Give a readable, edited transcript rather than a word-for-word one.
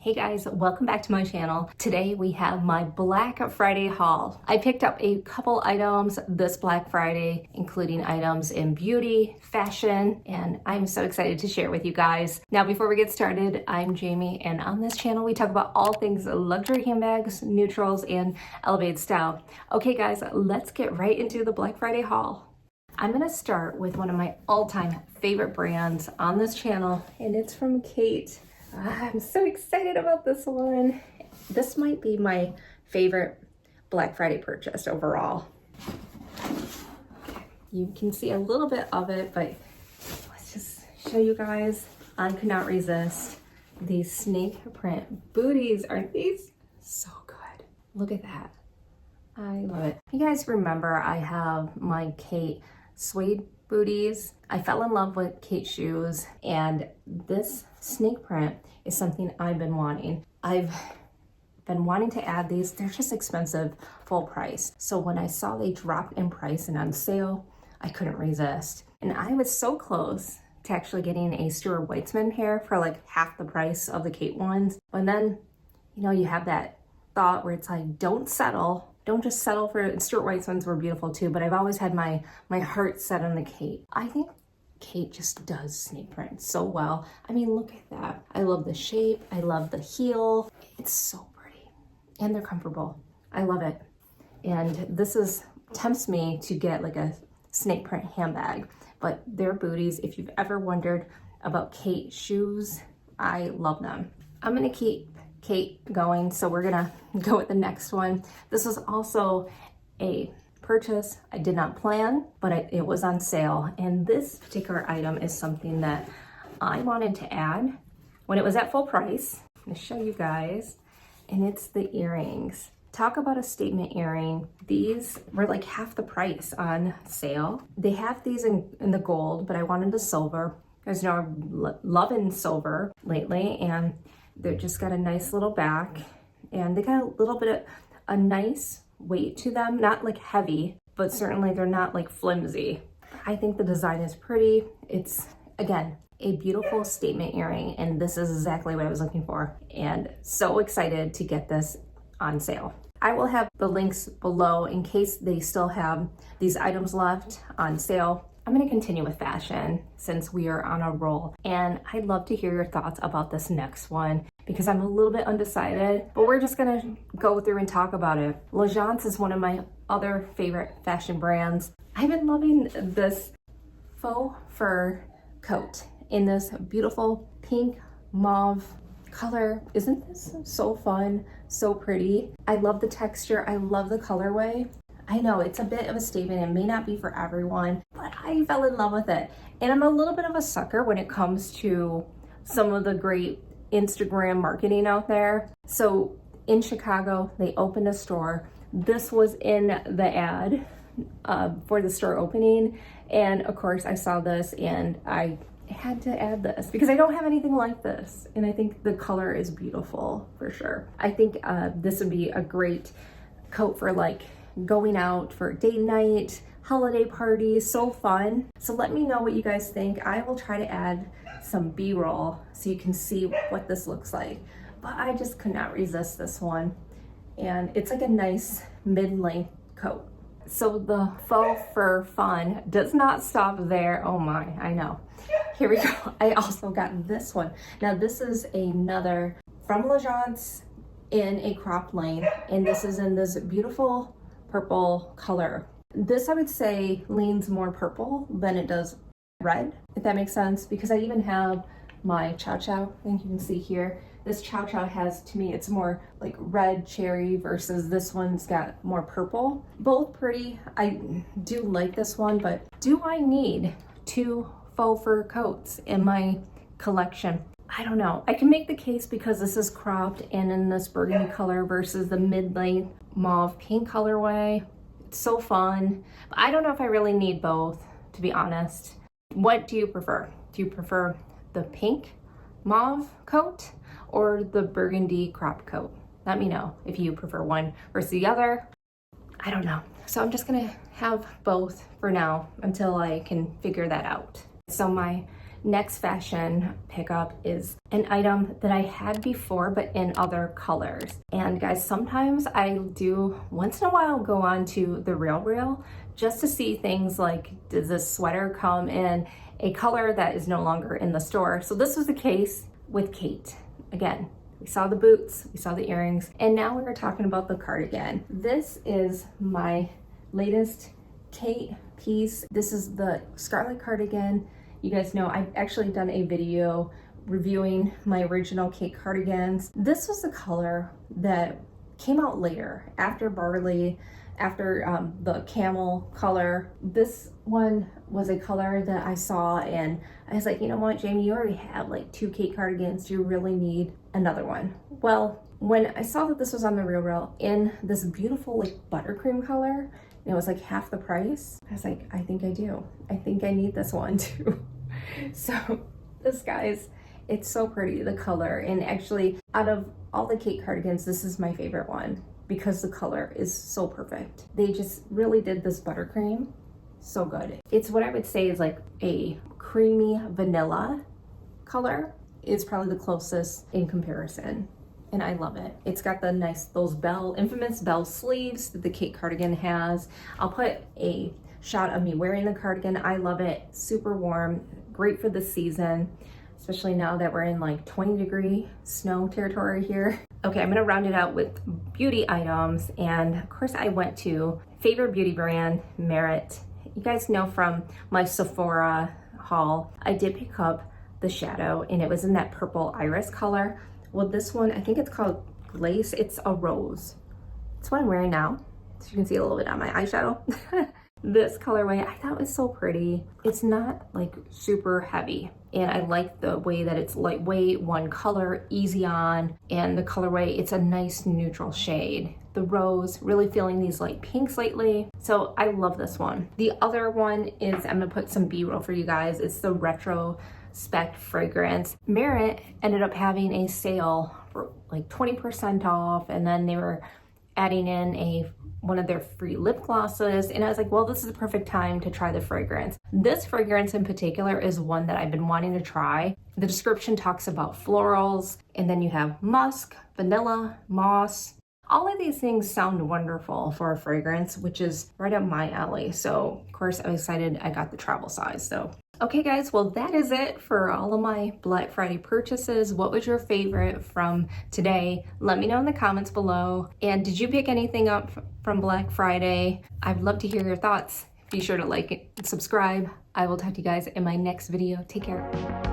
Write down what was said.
Hey guys, welcome back to my channel. Today we have my Black Friday haul. I picked up a couple items this Black Friday, including items in beauty, fashion, and I'm so excited to share with you guys. Now before we get started, I'm Jamie, and on this channel we talk about all things luxury handbags, neutrals, and elevated style. Okay guys, let's get right into the Black Friday haul. I'm gonna start with one of my all-time favorite brands on this channel, and it's from Khaite. I'm so excited about this one. This might be my favorite Black Friday purchase overall. You can see a little bit of it, but let's just show you guys. I could not resist these snake print booties. Aren't these so good? Look at that. I love it. You guys remember I have my Khaite suede booties. I fell in love with Khaite shoes, and this snake print is something I've been wanting. I've been wanting to add these. They're just expensive, full price. So when I saw they dropped in price and on sale, I couldn't resist. And I was so close to actually getting a Stuart Weitzman pair for like half the price of the Khaite ones. But then, you know, you have that thought where it's like, don't settle. Don't just settle for, Stuart Weitzmans were beautiful too, but I've always had my heart set on the Khaite. I think Khaite just does snake print so well. I mean, look at that. I love the shape. I love the heel. It's so pretty and they're comfortable. I love it. And this tempts me to get like a snake print handbag, but their booties, if you've ever wondered about Khaite shoes, I love them. I'm gonna keep Khaite going, so we're gonna go with the next one. This was also a purchase I did not plan, but it was on sale, and this particular item is something that I wanted to add when it was at full price. I'm gonna show you guys, and it's the earrings. Talk about a statement earring. These were like half the price on sale. They have these in the gold, but I wanted the silver. As you know, I'm loving silver lately, and they're just got a nice little back, and they got a little bit of a nice weight to them, not like heavy, but certainly they're not like flimsy. I think the design is pretty. It's, again, a beautiful statement earring, and this is exactly what I was looking for, and so excited to get this on sale. I will have the links below in case they still have these items left on sale. I'm going to continue with fashion since we are on a roll, and I'd love to hear your thoughts about this next one because I'm a little bit undecided, but we're just going to go through and talk about it. AGENCE is one of my other favorite fashion brands. I've been loving this faux fur coat in this beautiful pink mauve color. Isn't this so fun, so pretty? I love the texture. I love the colorway. I know it's a bit of a statement. It may not be for everyone, but I fell in love with it. And I'm a little bit of a sucker when it comes to some of the great Instagram marketing out there. So in Chicago, they opened a store. This was in the ad for the store opening. And of course I saw this and I had to add this because I don't have anything like this. And I think the color is beautiful for sure. I think this would be a great coat for like going out for date night, holiday parties, so fun. So let me know what you guys think. I will try to add some B-roll so you can see what this looks like. But I just could not resist this one. And it's like a nice mid-length coat. So the faux fur fun does not stop there. Oh my, I know. Here we go. I also got this one. Now this is another from AGENCE in a crop length, and this is in this beautiful purple color. This I would say leans more purple than it does red, if that makes sense, because I even have my chow chow, I think you can see here. This chow chow has, to me, it's more like red cherry versus this one's got more purple. Both pretty. I do like this one, but do I need two faux fur coats in my collection? I don't know. I can make the case because this is cropped and in this burgundy color versus the mid-length mauve pink colorway. It's so fun. But I don't know if I really need both, to be honest. What do you prefer? Do you prefer the pink mauve coat or the burgundy crop coat? Let me know if you prefer one versus the other. I don't know. So I'm just gonna have both for now until I can figure that out. So my next fashion pickup is an item that I had before, but in other colors. And guys, sometimes I do once in a while go on to the Real just to see things like, does this sweater come in a color that is no longer in the store? So this was the case with Khaite. Again, we saw the boots, we saw the earrings, and now we're talking about the cardigan. This is my latest Khaite piece. This is the Scarlet cardigan. You guys know I've actually done a video reviewing my original Khaite cardigans. This was the color that came out later, after barley, after the camel color. This one was a color that I saw and I was like, you know what, Jamie, you already have like 2 Khaite cardigans. Do you really need another one? Well, when I saw that this was on the Real in this beautiful like buttercream color, and it was like half the price, I was like, I think I do. I think I need this one too. So this, guys, it's so pretty, the color. And actually, out of all the Khaite cardigans, this is my favorite one because the color is so perfect. They just really did this buttercream so good. It's what I would say is like a creamy vanilla color is probably the closest in comparison. And I love it. It's got the nice, those infamous bell sleeves that the Khaite cardigan has. I'll put a shot of me wearing the cardigan. I love it, super warm, great for the season, especially now that we're in like 20-degree snow territory here. Okay, I'm gonna round it out with beauty items. And of course I went to favorite beauty brand, Merit. You guys know from my Sephora haul, I did pick up the shadow and it was in that purple iris color. Well, this one, I think it's called Glace. It's a rose. It's what I'm wearing now. So you can see a little bit on my eyeshadow. This colorway I thought was so pretty. It's not like super heavy. And I like the way that it's lightweight, one color, easy on. And the colorway, it's a nice neutral shade. The rose, really feeling these light pinks lately. So I love this one. The other one is, I'm gonna put some B-roll for you guys. It's the Retro Spec fragrance. Merit ended up having a sale for like 20% off, and then they were adding in one of their free lip glosses, and I was like, well, this is the perfect time to try the fragrance. This fragrance in particular is one that I've been wanting to try. The description talks about florals, and then you have musk, vanilla, moss. All of these things sound wonderful for a fragrance, which is right up my alley. So of course I'm excited I got the travel size. So okay guys, well that is it for all of my Black Friday purchases. What was your favorite from today? Let me know in the comments below. And did you pick anything up from Black Friday? I'd love to hear your thoughts. Be sure to like and subscribe. I will talk to you guys in my next video. Take care.